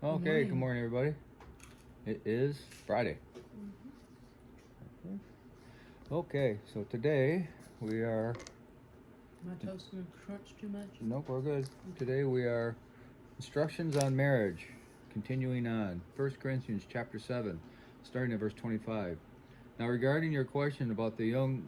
Okay, good morning, everybody. It is Friday. Okay, so today we are... My toast gonna crunch too much? Nope, we're good. Today we are instructions on marriage. Continuing on, 1 Corinthians chapter 7, starting at verse 25. Now regarding your question about the young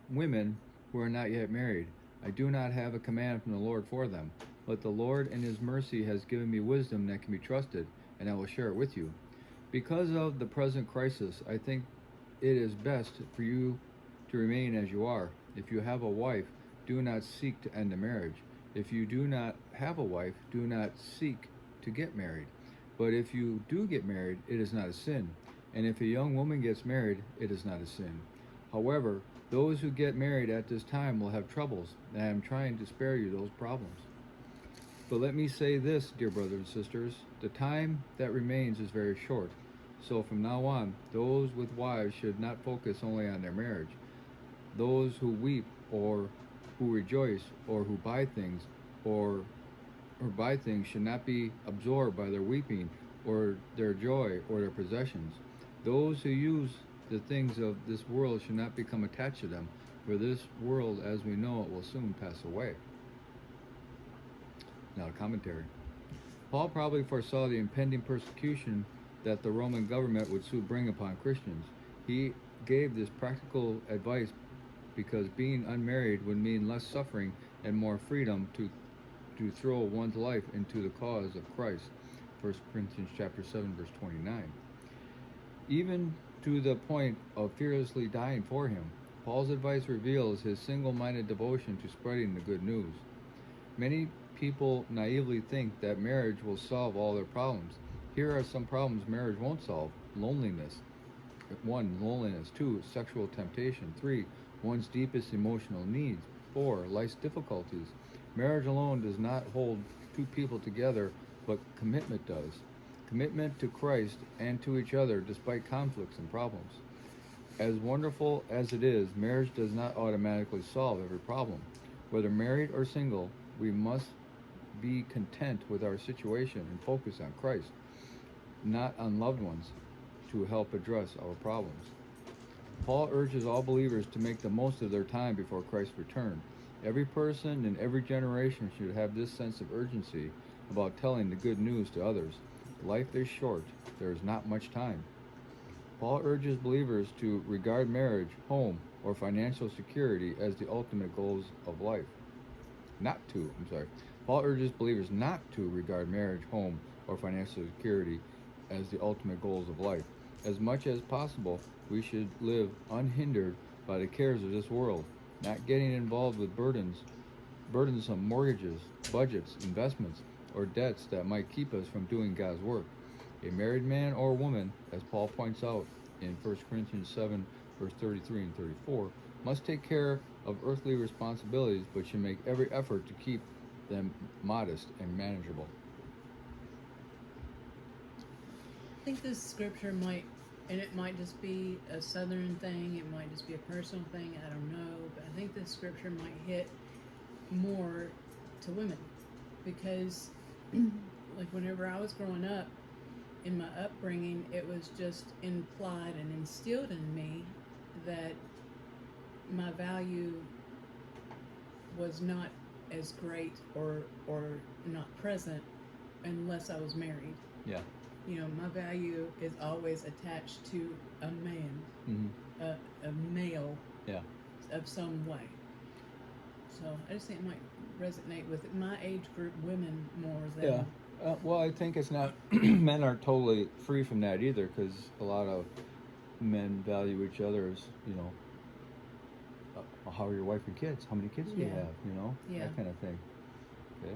women who are not yet married, I do not have a command from the Lord for them. But the Lord in his mercy has given me wisdom that can be trusted, and I will share it with you. Because of the present crisis, I think it is best for you to remain as you are. If you have a wife, do not seek to end the marriage. If you do not have a wife, do not seek to get married. But if you do get married, it is not a sin. And if a young woman gets married, it is not a sin. However, those who get married at this time will have troubles, and I am trying to spare you those problems. But let me say this, dear brothers and sisters, the time that remains is very short. So from now on, those with wives should not focus only on their marriage. Those who weep or who rejoice or who buy things or buy things should not be absorbed by their weeping or their joy or their possessions. Those who use the things of this world should not become attached to them, for this world as we know it will soon pass away. Now a commentary. Paul probably foresaw the impending persecution that the Roman government would soon bring upon Christians. He gave this practical advice because being unmarried would mean less suffering and more freedom to throw one's life into the cause of Christ. 1 Corinthians chapter 7, verse 29. Even to the point of fearlessly dying for him, Paul's advice reveals his single-minded devotion to spreading the good news. Many people naively think that marriage will solve all their problems. Here are some problems marriage won't solve. Loneliness. 1. Loneliness. 2. Sexual temptation. 3. One's deepest emotional needs. 4. Life's difficulties. Marriage alone does not hold two people together, but commitment does. Commitment to Christ and to each other despite conflicts and problems. As wonderful as it is, marriage does not automatically solve every problem. Whether married or single, we must be content with our situation and focus on Christ, not on loved ones, to help address our problems. Paul urges all believers to make the most of their time before Christ's return. Every person in every generation should have this sense of urgency about telling the good news to others. Life is short. There is not much time. Paul urges believers to regard marriage, home, or financial security as the ultimate goals of life. Paul urges believers not to regard marriage, home, or financial security as the ultimate goals of life. As much as possible, we should live unhindered by the cares of this world, not getting involved with burdensome mortgages, budgets, investments, or debts that might keep us from doing God's work. A married man or woman, as Paul points out in 1 Corinthians 7, verse 33 and 34, must take care of earthly responsibilities, but should make every effort to keep them modest and manageable. I think this scripture might, and it might just be a southern thing, it might just be a personal thing, I don't know, but I think this scripture might hit more to women because like whenever I was growing up, in my upbringing, it was just implied and instilled in me that my value was not as great or not present unless I was married. Yeah. You know, my value is always attached to a man, a male, of some way. So I just think it might resonate with my age group women more than. Yeah. Well, I think it's not, men aren't totally free from that either, because a lot of men value each other as, how are your wife and kids? How many kids do you have? That kind of thing. Okay.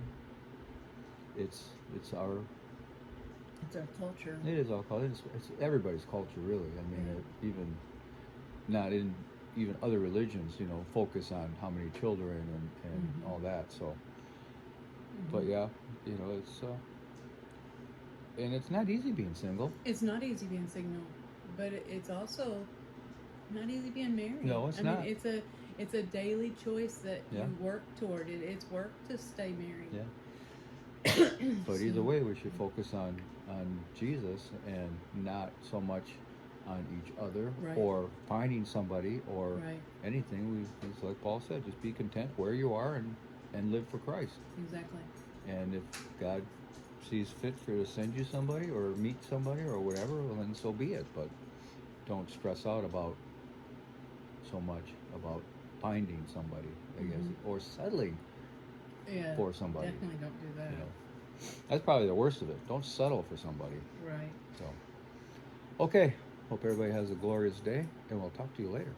It's our culture. It is our culture. It's everybody's culture, really. I mean, even not in even other religions, focus on how many children and all that. So, but yeah, it's and it's not easy being single. It's not easy being single, but it's also not easy being married. No, it's not. I mean, it's a daily choice that you work toward. It's work to stay married. Yeah. But either way, we should focus on Jesus and not so much on each other Right. or finding somebody or Right. anything. It's like Paul said, just be content where you are and live for Christ. Exactly. And if God sees fit for to send you somebody or meet somebody or whatever, well, then so be it. But don't stress out about so much about finding somebody, I guess, or settling Yeah. for somebody. Definitely don't do that. You know, that's probably the worst of it. Don't settle for somebody. Right. So, okay. Hope everybody has a glorious day, and we'll talk to you later.